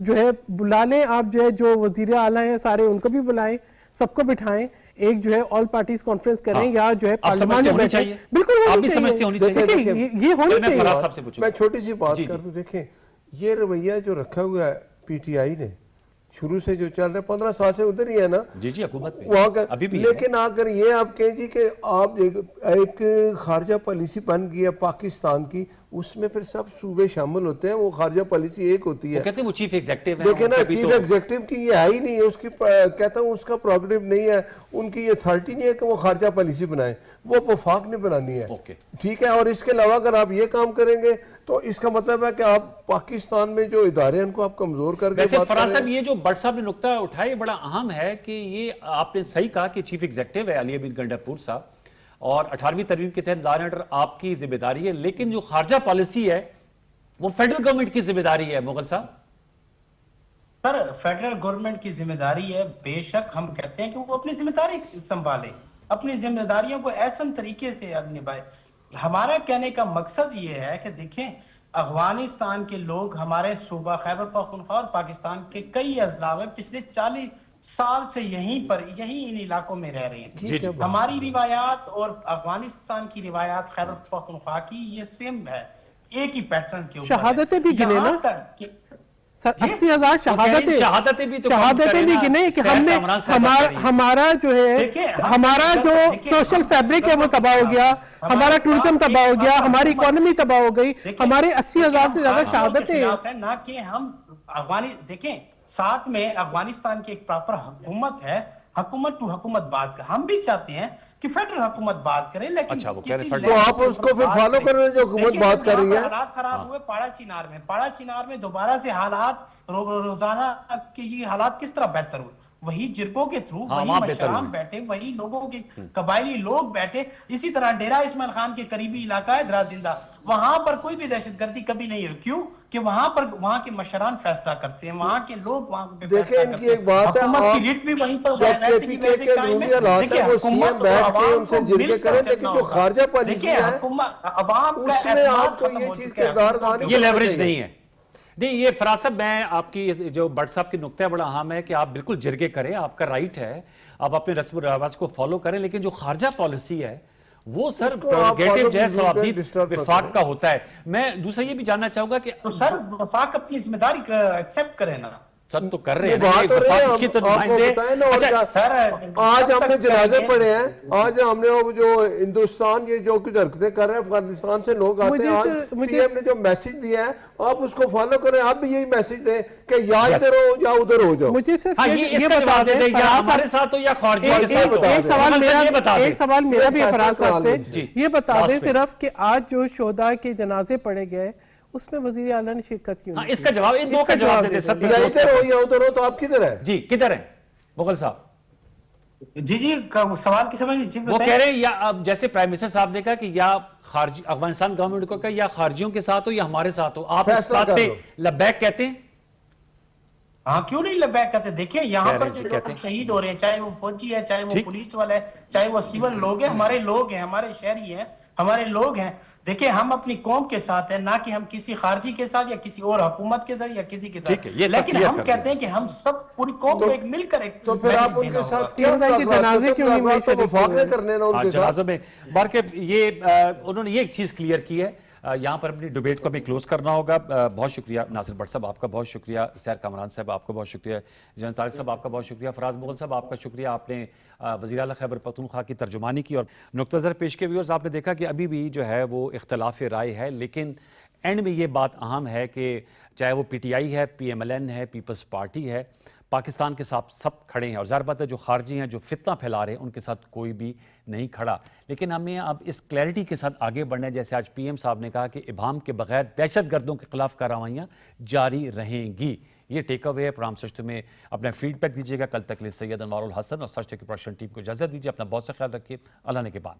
جو ہے بلا لیں، آپ جو ہے جو وزیر اعلیٰ ہیں سارے ان کو بھی بلائیں، سب کو بٹھائیں، ایک جو ہے آل پارٹیز کانفرنس کریں یا جو ہے پارلیمان میں بیٹھیں، بالکل ہونی چاہیے، یہ ہونی چاہیے۔ میں چھوٹی سی بات کر دوں، دیکھیں یہ رویہ جو رکھا ہوا ہے پی ٹی آئی نے شروع سے جو چل رہا ہے 15 سال سے ادھر ہی ہے نا، جی حکومت وہاں کا، لیکن اگر یہ آپ کہیں جی کہ آپ ایک خارجہ پالیسی بن گئی ہے پاکستان کی، اس میں پھر سب صوبے شامل ہوتے ہیں، وہ خارجہ پالیسی ایک ہوتی ہے، کہتے ہیں وہ چیف ایگزیکٹو ہے، دیکھیں نا چیف ایگزیکٹو کی یہ ہے ہی نہیں ہے، اس کی کہتا ہوں اس کا پروگریٹو نہیں ہے، ان کی یہ اتھارٹی نہیں ہے کہ وہ خارجہ پالیسی بنائیں، وہ وفاق نہیں بنانی ہے، ٹھیک ہے۔ اور اس کے علاوہ اگر آپ یہ کام کریں گے تو اس کا مطلب ہے کہ آپ پاکستان میں جو ادارے ہیں ان کو آپ کمزور کر کے ویسے فراز صاحب یہ جو بٹ صاحب نے نقطہ اٹھایا یہ بڑا اہم ہے کہ یہ آپ نے صحیح کہا کہ چیف ایگزیکٹو ہے علی امین گنڈاپور صاحب، اور 18ویں ترمیم کے تحت لا اینڈ آرڈر آپ کی ذمہ داری ہے، لیکن جو خارجہ پالیسی ہے وہ فیڈرل گورنمنٹ کی ذمہ داری ہے۔ مغل صاحب سر فیڈرل گورنمنٹ کی ذمہ داری ہے، بے شک ہم کہتے ہیں کہ وہ اپنی ذمہ داری سنبھالے، اپنی ذمہ داریوں کو ایسن طریقے سے نبھائے. ہمارا کہنے کا مقصد یہ ہے کہ دیکھیں افغانستان کے لوگ ہمارے صوبہ خیبر پختونخوا اور پاکستان کے کئی اضلاع میں پچھلے 40 سال سے یہیں ان علاقوں میں رہ رہے ہیں. ہماری روایات اور افغانستان کی روایات خیبر پختونخوا کی یہ سیم ہے، ایک ہی پیٹرن کے اوپر. شہادتیں بھی گنے نا 80,000 شہادتیں بھی گنے کہ ہم نے ہمارا جو ہے ہمارا جو سوشل فیبرک ہے وہ تباہ ہو گیا، ہمارا ٹورزم تباہ ہو گیا، ہماری اکانومی تباہ ہو گئی، ہمارے 80,000 سے زیادہ شہادتیں ہیں. نہ کہ ہم دیکھیں ساتھ میں افغانستان کی ایک پراپر حکومت ہے، حکومت ٹو حکومت بات کا ہم بھی چاہتے ہیں کہ فیڈرل حکومت بات کرے، لیکن تو آپ اس کو پھر فالو کر رہے ہیں جو حکومت بات کر رہی ہے. حالات خراب ہوئے پاڑا چینار میں دوبارہ سے حالات روزانہ کے یہ حالات کس طرح بہتر ہوئے؟ وہی جرگوں کے تھرو وہی مشران بیٹھے، وہی لوگوں کے قبائلی لوگ بیٹھے. اسی طرح ڈیرہ اسماعیل خان کے قریبی علاقہ ہے درا زندہ، وہاں پر کوئی بھی دہشت گردی کبھی نہیں ہوئی. کیوں کہ وہاں کے مشران فیصلہ کرتے ہیں، وہاں کے لوگ وہاں پہ دیکھیں ان کی ایک بات ہے، حکومت کی ریٹ بھی وہیں پر ویسے کی ویسے قائم ہے. دیکھیں حکومت بیٹھ کے ان سے جرگے کریں، لیکن جو خارجہ پالیسی ہے عوام اس میں آپ کو یہ چیز کردار یہ لیوریج نہیں ہے. نہیں یہ فراز صاحب میں آپ کی جو بٹ صاحب کی نقطہ بڑا اہم ہے کہ آپ بالکل جرگے کریں، آپ کا رائٹ ہے، آپ اپنے رسم و رواج کو فالو کریں، لیکن جو خارجہ پالیسی ہے وہ سر پروگیٹو جو ہے ثوابدید وفاق کا ہوتا ہے. میں دوسرا یہ بھی جاننا چاہوں گا کہ تو سر وفاق اپنی ذمہ داری ایکسپٹ کرے نا. سر تو کر رہے ہیں آج ہم نے جنازے پڑھے ہیں، آج ہم نے جو ہندوستان یہ جو کچھ حرکتیں کر رہے ہیں افغانستان سے لوگ آتے ہیں، آج پی ایم نے جو میسج دیا ہے آپ اس کو فالو کریں. آپ بھی یہی میسج دیں کہ یا ادھر ہو یا ادھر ہو جاؤ. مجھے صرف یہ بتا دیں یا ہمارے ساتھ ہو یا خارجیوں کے ساتھ ہو. ایک سوال میرا بھی فراز صاحب سے یہ بتا دیں صرف کہ آج جو شہداء کے جنازے پڑھے گئے اس میں وزیر اعلیٰ نے شرکت کیوں؟ اس کا جواب ان دو کا جواب دیتے سب. یا ادھر ہو یا ادھر ہو تو آپ کدھر ہیں؟ جی کدھر ہیں مغل صاحب؟ جی سوال کی سمجھ وہ کہہ رہے ہیں یا جیسے پرائم منسٹر صاحب نے کہا کہ یا خارجی افغانستان گورنمنٹ کو کہا یا خارجیوں کے ساتھ ہو یا ہمارے ساتھ ہو، آپ اس بات پہ لبیک کہتے ہیں؟ ہاں کیوں نہیں لبیک کہتے؟ دیکھیں یہاں پر جو لوگ شہید ہو رہے ہیں، چاہے وہ فوجی ہے، چاہے وہ پولیس والا ہے، چاہے وہ سیول لوگ ہیں، ہمارے لوگ ہیں، ہمارے شہری ہیں، ہمارے لوگ ہیں. دیکھیں ہم اپنی قوم کے ساتھ ہیں، نہ کہ ہم کسی خارجی کے ساتھ یا کسی اور حکومت کے ساتھ یا کسی کے ساتھ. لیکن ہم کہتے ہیں کہ ہم سب پوری قوم کو ایک مل کر ایک تو پھر آپ ان کے ساتھ جنازے کرنے نا ان کے جنازوں میں بارکہ یہ انہوں نے یہ چیز کلیئر کی ہے. یہاں پر اپنی ڈیبیٹ کو ہمیں کلوز کرنا ہوگا. بہت شکریہ ناصر بٹ صاحب، آپ کا بہت شکریہ. سیر کامران صاحب آپ کا بہت شکریہ. جنرل طارق صاحب آپ کا بہت شکریہ. فراز مغل صاحب آپ کا شکریہ، آپ نے وزیر اعلیٰ خیبر پختونخوا کی ترجمانی کی اور نقطہ نظر پیش کے. ویورز آپ نے دیکھا کہ ابھی بھی جو ہے وہ اختلاف رائے ہے، لیکن اینڈ میں یہ بات اہم ہے کہ چاہے وہ پی ٹی آئی ہے، پی ایم ایل این ہے، پیپلز پارٹی ہے، پاکستان کے ساتھ سب کھڑے ہیں. اور ظاہر بات ہے جو خارجی ہیں جو فتنہ پھیلا رہے ہیں ان کے ساتھ کوئی بھی نہیں کھڑا. لیکن ہمیں اب اس کلیئرٹی کے ساتھ آگے بڑھنا ہے، جیسے آج پی ایم صاحب نے کہا کہ ابہام کے بغیر دہشت گردوں کے خلاف کارروائیاں جاری رہیں گی. یہ ٹیک اوے ہے. پروگرام سچ میں اپنا فیڈ بیک دیجیے گا. کل تک لیے سید انوار الحسن اور سچ کی پروڈکشن ٹیم کو اجازت دیجیے. اپنا بہت سا خیال رکھیے. اللہ نے کے بعد.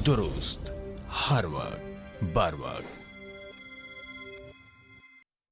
درست ہر وقت بر وقت